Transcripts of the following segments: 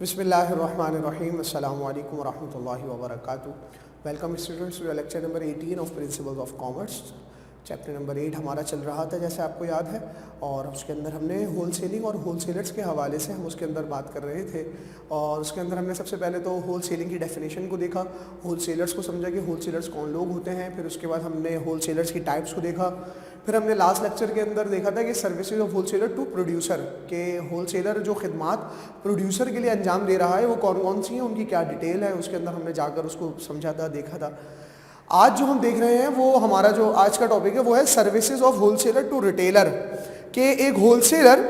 बिस्मिल्लाहिर्रहमानिर्रहीम अस्सलामु अलैकुम वरहमतुल्लाहि वबरकातुहू। Welcome students to lecture number 18 of principles of commerce. Chapter number 8 हमारा चल रहा था, जैसे आपको याद है, और उसके अंदर हमने होलसेलिंग और होलसेलर्स के हवाले से हम उसके अंदर बात कर रहे थे। और उसके अंदर हमने सबसे पहले तो होलसेलिंग की डेफिनेशन को देखा, होलसेलर्स को समझा कि होलसेलर्स कौन लोग होते हैं। फिर उसके बाद हमने होलसेलर्स की टाइप्स को देखा। फिर हमने लास्ट लेक्चर के अंदर देखा था कि services of wholesaler to producer, के होलसेलर जो खिदमात प्रोड्यूसर के लिए अंजाम दे रहा है वो कौन कौन सी हैं, उनकी क्या डिटेल है, उसके अंदर हमने जाकर उसको समझा था, देखा था। आज जो हम देख रहे हैं वो हमारा जो आज का टॉपिक है वो है services of wholesaler to retailer, के एक होलसेलर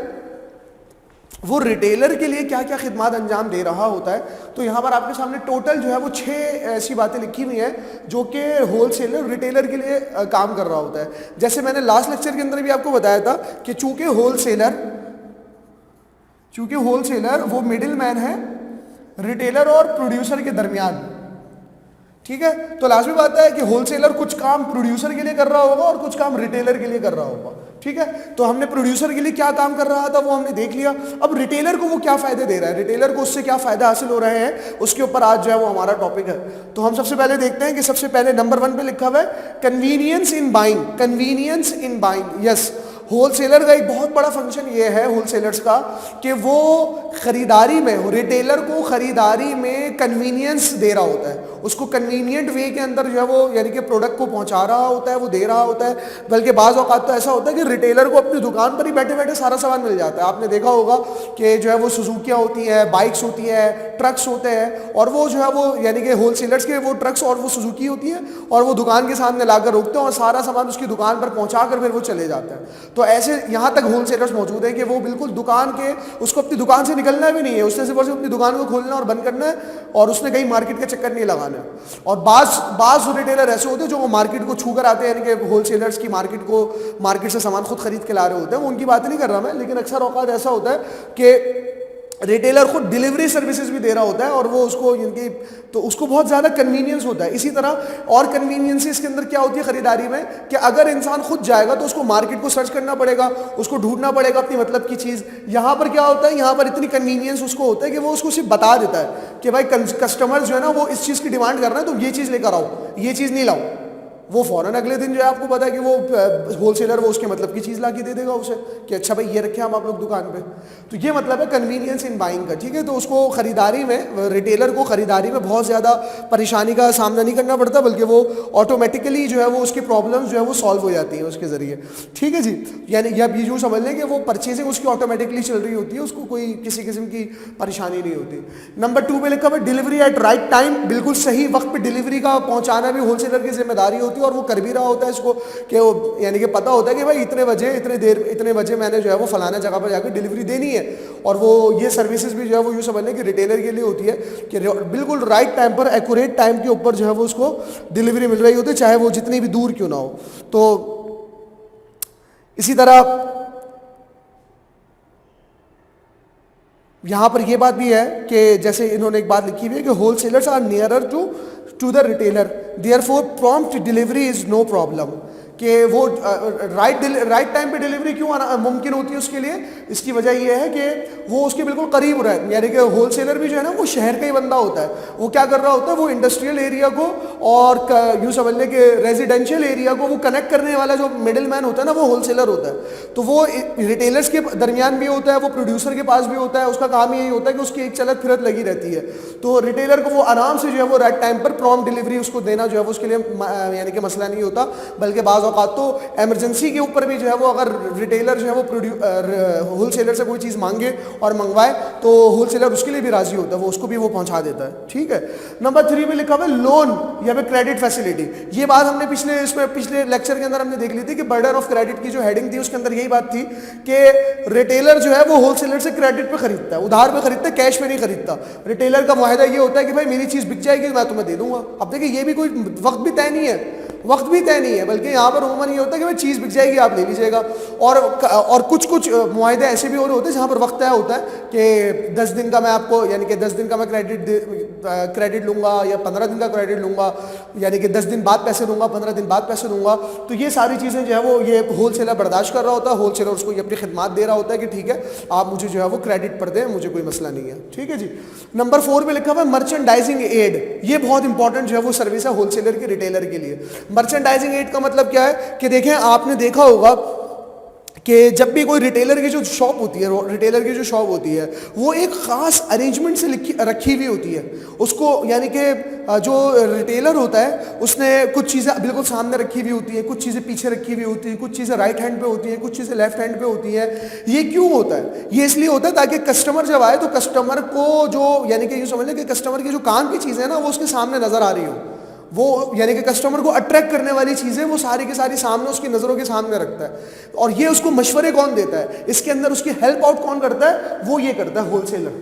वो रिटेलर के लिए क्या क्या खिदमात अंजाम दे रहा होता है। तो यहाँ पर आपके सामने टोटल जो है वो 6 ऐसी बातें लिखी हुई हैं जो कि होलसेलर रिटेलर के लिए काम कर रहा होता है। जैसे मैंने लास्ट लेक्चर के अंदर भी आपको बताया था कि चूंकि होलसेलर वो मिडिल मैन है रिटेलर और प्रोड्यूसर के दरमियान, ठीक है। तो लाजमी बात है कि होलसेलर कुछ काम प्रोड्यूसर के लिए कर रहा होगा और कुछ काम रिटेलर के लिए कर रहा होगा, ठीक है। तो हमने प्रोड्यूसर के लिए क्या काम कर रहा था वो हमने देख लिया। अब रिटेलर को वो क्या फायदे दे रहा है, रिटेलर को उससे क्या फायदा हासिल हो रहे हैं, उसके ऊपर आज जो है वो हमारा टॉपिक है। तो हम सबसे पहले देखते हैं कि सबसे पहले नंबर 1 पे लिखा हुआ है convenience in buying. Convenience in buying, yes, wholesaler का एक बहुत बड़ा फंक्शन ये है होलसेलर्स का कि वो खरीदारी में, रिटेलर को खरीदारी में कन्वीनियंस दे रहा होता है, उसको कन्वीनियंट वे के अंदर जो है वो यानी कि प्रोडक्ट को पहुंचा रहा होता है, वो दे रहा होता है। बल्कि बाज़ औक़ात तो ऐसा होता है कि रिटेलर को अपनी दुकान पर ही बैठे बैठे सारा सामान मिल जाता है। आपने देखा होगा कि जो है वो सुजुकियाँ होती हैं, बाइक्स होती हैं, ट्रक्स होते हैं, और वो जो है वो यानी कि होलसेलर्स के वो ट्रक्स और वो सुजुकी होती है और वो दुकान के सामने लाकर रोकते हैं और सारा सामान उसकी दुकान पर पहुँचा कर फिर वो चले जाते हैं। तो ऐसे यहाँ तक होलसेलर्स मौजूद हैं कि वो बिल्कुल दुकान के, उसको अपनी दुकान से निकलना भी नहीं है, उसने सिर्फ अपनी दुकान को खोलना और बंद करना है और उसने कहीं मार्केट का चक्कर नहीं लगाना है। और बाज रिटेलर ऐसे होते हैं जो वो मार्केट को छू कर आते हैं, यानी कि होलसेलर्स की मार्केट से सामान खुद खरीद के ला रहे होते हैं। उनकी बात नहीं कर रहा मैं, लेकिन अक्सर औकात ऐसा होता है कि रिटेलर खुद डिलीवरी सर्विसेज भी दे रहा होता है और वो उसको इनकी, तो उसको बहुत ज़्यादा कन्वीनियंस होता है। इसी तरह और कन्वीनियंस इसके अंदर क्या होती है खरीदारी में, कि अगर इंसान खुद जाएगा तो उसको मार्केट को सर्च करना पड़ेगा, उसको ढूंढना पड़ेगा अपनी मतलब की चीज़। यहाँ पर क्या होता है, यहाँ पर इतनी कन्वीनियंस उसको होता है कि वो उसको सिर्फ बता देता है कि भाई कस्टमर जो है ना वो इस चीज़ की डिमांड कर रहा है, तो ये चीज़ लेकर आओ, ये चीज़ नहीं लाओ। वो फ़ौरन अगले दिन जो है आपको पता है कि वो होलसेलर वो उसके मतलब की चीज़ ला के दे देगा उसे कि अच्छा भाई ये रखे हम आप लोग दुकान पे। तो ये मतलब है कन्वीनियंस इन बाइंग का, ठीक है। तो उसको खरीदारी में, रिटेलर को खरीदारी में बहुत ज़्यादा परेशानी का सामना नहीं करना पड़ता, बल्कि वो ऑटोमेटिकली जो है वो उसकी प्रॉब्लम्स जो है वो सॉल्व हो जाती हैं उसके ज़रिए, ठीक है जी। यानी यह यूँ समझ लें कि वो परचेजिंग उसकी ऑटोमेटिकली चल रही होती है, उसको कोई किसी किस्म की परेशानी नहीं होती। नंबर 2 पे लिखा हुआ डिलीवरी एट राइट टाइम, बिल्कुल सही वक्त पर डिलीवरी का पहुँचाना भी होलसेलर की जिम्मेदारी होती है और वो कर भी रहा होता है इसको, कि वो यानी कि पता होता है कि भाई इतने बजे मैंने जो है वो फलाना जगह पर जाकर डिलीवरी देनी है। और वो ये सर्विसेज भी जो है वो यूँ समझ लें कि रिटेलर के लिए होती है कि बिल्कुल राइट टाइम पर, एक्यूरेट टाइम के ऊपर जो है वो उसको डिलीवरी मिल रही होती है, चाहे वो जितनी भी दूर क्यों ना हो। तो इसी तरह यहाँ पर यह बात भी है कि जैसे इन्होंने एक बात लिखी हुई है कि wholesalers are nearer to the retailer, therefore prompt delivery is no problem, कि वो राइट टाइम पे डिलीवरी क्यों मुमकिन होती है उसके लिए, इसकी वजह यह है कि वो उसके बिल्कुल करीब हो रहा है। यानी कि होलसेलर भी जो है ना वो शहर का ही बंदा होता है, वो क्या कर रहा होता है, वो इंडस्ट्रियल एरिया को और यूँ समझ लें कि रेजिडेंशियल एरिया को वो कनेक्ट करने वाला जो मिडिल मैन होता है ना वो होलसेलर होता है। तो वो रिटेलर्स के दरमियान भी होता है, वो प्रोड्यूसर के पास भी होता है, उसका काम यही होता है कि उसकी एक चलत फिरत लगी रहती है। तो रिटेलर को वो आराम से जो है वो राइट टाइम पर प्रॉम्प्ट डिलीवरी उसको देना जो है वो उसके लिए यानी कि मसला नहीं होता, बल्कि बाज़ औक़ात तो इमरजेंसी के ऊपर भी जो है वो अगर रिटेलर जो है वो होलसेलर से कोई चीज़ मांगे और मंगवाए तो होलसेलर उसके लिए भी राजी होता है, वो उसको भी वो पहुंचा देता है, ठीक है। नंबर 3 में लिखा हुआ है लोन या फिर क्रेडिट फैसिलिटी। ये बात हमने पिछले लेक्चर के अंदर हमने देख ली थी कि बर्डन ऑफ क्रेडिट की जो हेडिंग थी उसके अंदर यही बात थी कि रिटेलर जो है वो होलसेलर से क्रेडिट पे खरीदता है, उधार पे खरीदता है, कैश पे नहीं खरीदता। रिटेलर का मुआहदा ये होता है कि भाई मेरी चीज़ बिक जाएगी मैं तुम्हें दे दूंगा। अब देखिए ये भी कोई वक्त भी तय नहीं है, वक्त भी तय नहीं है, बल्कि यहाँ पर उमूमन ये होता है कि भाई चीज़ बिक जाएगी, आप ले लीजिएगा। और कुछ कुछ मुआहदे ऐसे भी हो रहे होते हैं जहाँ पर वक्त तय होता है कि 10 दिन का मैं आपको, यानी कि 10 दिन का मैं क्रेडिट लूँगा या 15 दिन का क्रेडिट लूँगा, यानी कि 10 दिन बाद पैसे दूंगा, 15 दिन बाद पैसे दूंगा। तो ये सारी चीज़ें जो है वो ये होलसेलर बर्दाश्त कर रहा होता है, होलसेलर उसको ये अपनी खिदमत दे रहा होता है कि ठीक है आप मुझे जो है वो क्रेडिट पर दें, मुझे कोई मसला नहीं है। ठीक है जी। नंबर 4 पे लिखा हुआ है मर्चेंडाइजिंग एड। ये बहुत इंपॉर्टेंट जो है वो सर्विस है होलसेलर के रिटेलर के लिए। मर्चेंडाइजिंग एड का मतलब क्या है कि देखें, आपने देखा होगा कि जब भी कोई रिटेलर की जो शॉप होती है, रिटेलर की जो शॉप होती है वो एक ख़ास अरेंजमेंट से रखी हुई होती है उसको, यानी कि जो रिटेलर होता है उसने कुछ चीज़ें बिल्कुल सामने रखी हुई होती है, कुछ चीज़ें पीछे रखी हुई होती हैं, कुछ चीज़ें राइट हैंड पे होती हैं, कुछ चीज़ें लेफ्ट हैंड पे होती हैं। ये क्यों होता है? ये इसलिए होता है ताकि कस्टमर जब आए तो कस्टमर को जो, यानी कि यूँ समझ लें कि कस्टमर की जो काम की चीज़ें हैं ना वो उसके सामने नज़र आ रही हो, वो यानी कि कस्टमर को अट्रैक्ट करने वाली चीज़ें वो सारी की सारी सामने उसकी नज़रों के सामने रखता है। और ये उसको मशवरे कौन देता है, इसके अंदर उसकी हेल्प आउट कौन करता है? वो ये करता है होलसेलर,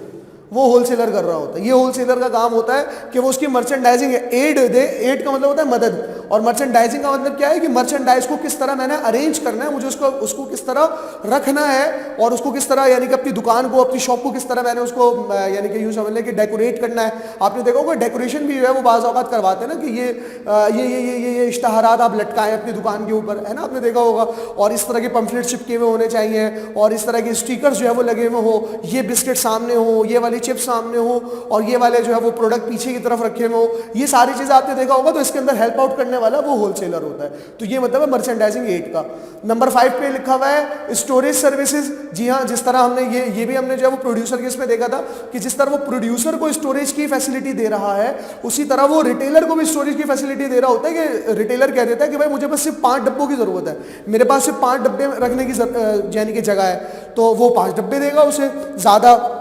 वो होलसेलर कर रहा होता है। ये होलसेलर का काम होता है कि वो उसकी मर्चेंडाइजिंग एड दे। एड का मतलब होता है मदद, और मर्चेंडाइजिंग का मतलब क्या है कि मर्चेंडाइज को किस तरह मैंने अरेंज करना है, मुझे उसको किस तरह रखना है, और उसको किस तरह, यानी कि अपनी दुकान को, अपनी शॉप को किस तरह मैंने उसको, यानी कि यूँ समझ लें कि डेकोरेट करना है। आपने देखा होगा डेकोरेशन भी जो है वो बाज़ औक़ात करवाते हैं ना कि ये इश्तहारात आप लटकाएं अपनी दुकान के ऊपर, है ना, आपने देखा होगा। और इस तरह के पंफलेट चिपके हुए होने चाहिए, और इस तरह के स्टिकर्स जो है वो लगे हुए हो, ये बिस्किट सामने हो, ये वाली चिप्स सामने हो, और ये वाले जो है वो प्रोडक्ट पीछे की तरफ रखे हुए हो। ये सारी चीज़ें आपने देखा होगा। तो इसके अंदर हेल्प आउट करने वाला वो होलसेलर होता है। तो ये मतलब है मर्चेंडाइजिंग एड का। नंबर 5 पे लिखा हुआ है स्टोरेज सर्विसेज। जी हाँ, जिस तरह हमने ये भी हमने जो है वो प्रोड्यूसर के इसमें देखा था कि जिस तरह वो प्रोड्यूसर को स्टोरेज की फैसिलिटी दे रहा है, उसी तरह वो रिटेलर को भी स्टोरेज की फैसिलिटी दे रहा होता है। कि रिटेलर कह देता है कि भाई मुझे बस सिर्फ 5 डब्बों की ज़रूरत है, मेरे पास सिर्फ 5 डब्बे रखने की यानी कि जगह है, तो वो 5 डब्बे देगा। उसे ज़्यादा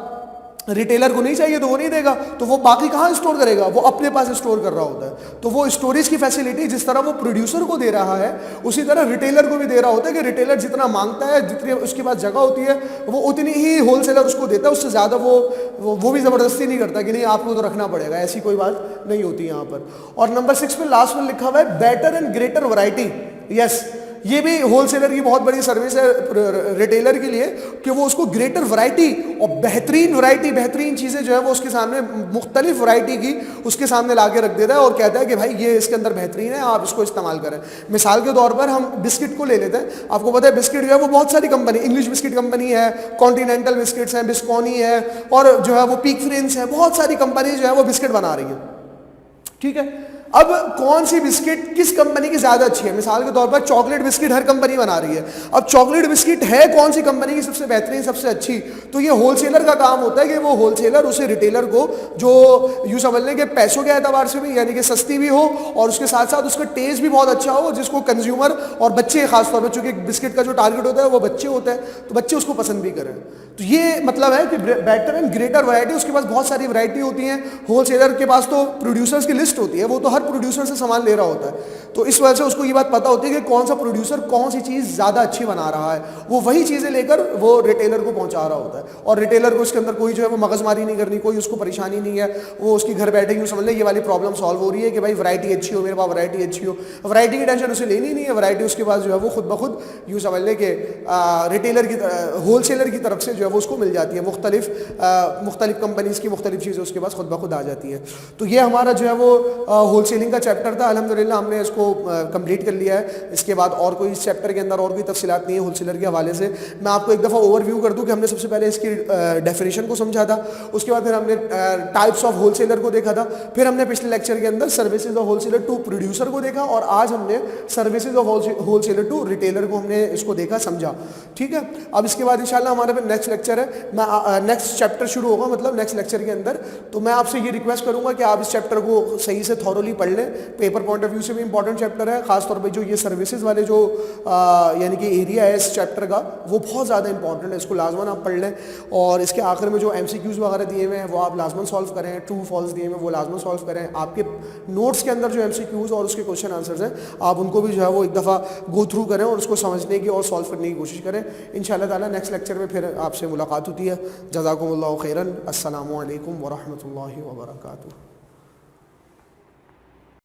रिटेलर को नहीं चाहिए तो वो नहीं देगा, तो वो बाकी कहाँ स्टोर करेगा? वो अपने पास स्टोर कर रहा होता है। तो वो स्टोरेज की फैसिलिटी जिस तरह वो प्रोड्यूसर को दे रहा है, उसी तरह रिटेलर को भी दे रहा होता है कि रिटेलर जितना मांगता है, जितनी उसके पास जगह होती है, वो उतनी ही होलसेलर उसको देता है, उससे ज़्यादा वो भी ज़बरदस्ती नहीं करता कि नहीं आपको तो रखना पड़ेगा, ऐसी कोई बात नहीं होती यहाँ पर। और नंबर 6 में लास्ट में लिखा हुआ है better and greater variety. Yes, ये भी होलसेलर की बहुत बड़ी सर्विस है रिटेलर के लिए कि वो उसको ग्रेटर वैरायटी और बेहतरीन चीज़ें जो है वो उसके सामने, मुख्तलिफ वैरायटी की उसके सामने ला के रख देता है और कहता है कि भाई ये इसके अंदर बेहतरीन है, आप इसको इस्तेमाल करें। मिसाल के तौर पर हम बिस्किट को ले लेते हैं। आपको पता है बिस्किट जो है वो बहुत सारी कंपनी, इंग्लिश बिस्किट कंपनी है, कॉन्टिनेंटल बिस्किट्स हैं, बिस्कोनी है, और जो है वो पीक फ्रेंड्स है, बहुत सारी कंपनी जो है वो बिस्किट बना रही है। ठीक है, अब कौन सी बिस्किट किस कंपनी की ज़्यादा अच्छी है? मिसाल के तौर पर चॉकलेट बिस्किट हर कंपनी बना रही है। अब चॉकलेट बिस्किट है कौन सी कंपनी की सबसे बेहतरीन, सबसे अच्छी? तो ये होलसेलर का काम होता है कि वो होलसेलर उसे रिटेलर को, जो यूँ समझ लें कि पैसों के एतबार से भी यानी कि सस्ती भी हो और उसके साथ साथ उसका टेस्ट भी बहुत अच्छा हो, जिसको कंज्यूमर और बच्चे, खासतौर पर चूँकि बिस्किट का जो टारगेट होता है वो बच्चे होते हैं, तो बच्चे उसको पसंद भी करें। तो ये मतलब है कि बेटर एंड ग्रेटर वैरायटी, उसके पास बहुत सारी वैरायटी होती हैं। होलसेलर के पास तो प्रोड्यूसर्स की लिस्ट होती है, वो तो हर प्रोड्यूसर से सामान ले रहा होता है, तो इस वजह से उसको ये बात पता होती है कि कौन सा प्रोड्यूसर कौन सी चीज़ ज़्यादा अच्छी बना रहा है, वो वही चीज़ें लेकर वो रिटेलर को पहुंचा रहा होता है। और रिटेलर को इसके अंदर कोई जो है वो मगजमारी नहीं करनी, कोई उसको परेशानी नहीं है, वो उसकी घर बैठे यूँ समझ ले ये वाली प्रॉब्लम सॉल्व हो रही है कि भाई वैरायटी अच्छी हो, मेरे पास वैरायटी अच्छी हो। वैरायटी की टेंशन उसे लेनी नहीं है, वैरायटी उसके पास जो है वो खुद ब खुद यूँ समझ ले कि रिटेलर की, होलसेलर की तरफ से जो है वो उसको मिल जाती है। मुख्तलिफ कंपनीज़ की मुख्तलिफ चीज़ें उसके पास खुद ब खुद आ जाती है। तो ये हमारा जो है वो होलसेलिंग का चैप्टर था। अल्हम्दुलिल्लाह हमने इसको कंप्लीट कर लिया है। इसके बाद और कोई इस चैप्टर के अंदर और कोई तफसीलात नहीं है होलसेलर के हवाले से। मैं आपको एक दफ़ा ओवरव्यू कर दूं कि हमने सबसे पहले इसकी डेफिनेशन को समझा था, उसके बाद फिर हमने टाइप्स ऑफ होलसेलर को देखा था, फिर हमने पिछले लेक्चर के अंदर services of wholesaler to producer को देखा, और आज हमने services of wholesaler to retailer को हमने इसको देखा, समझा। ठीक है, अब इसके बाद इंशाल्लाह हमारा फिर नेक्स्ट लेक्चर है, मैं नेक्स्ट चैप्टर शुरू होगा, मतलब नेक्स्ट लेक्चर के अंदर। तो मैं आपसे ये रिक्वेस्ट करूंगा कि आप इस चैप्टर को सही से थॉरोली पढ़ लें, पेपर पॉइंट ऑफ व्यू से भी इंपॉर्टेंट चैप्टर है। खासतौर पे जो ये सर्विसेज वाले जो यानी कि एरिया है इस चैप्टर का, वो बहुत ज़्यादा इंपॉर्टेंट है, इसको लाजमन आप पढ़ लें। और इसके आखिर में जो MCQs वगैरह दिए हुए हैं वो आप लाजमन सॉल्व करें, ट्रू फॉल्स दिए हुए हैं वो लाजमन सॉल्व करें। आपके नोट्स के अंदर जो MCQs और उसके क्वेश्चन आंसर्स हैं आप उनको भी जो है वो एक दफ़ा गो थ्रू करें और उसको समझने की और सॉल्व करने की कोशिश करें। इंशाअल्लाह ताला नेक्स्ट लेक्चर में फिर आपसे मुलाकात होती है। जज़ाकुमुल्लाहु खैरन। अस्सलामु अलैकुम व रहमतुल्लाहि व बरकातुहू।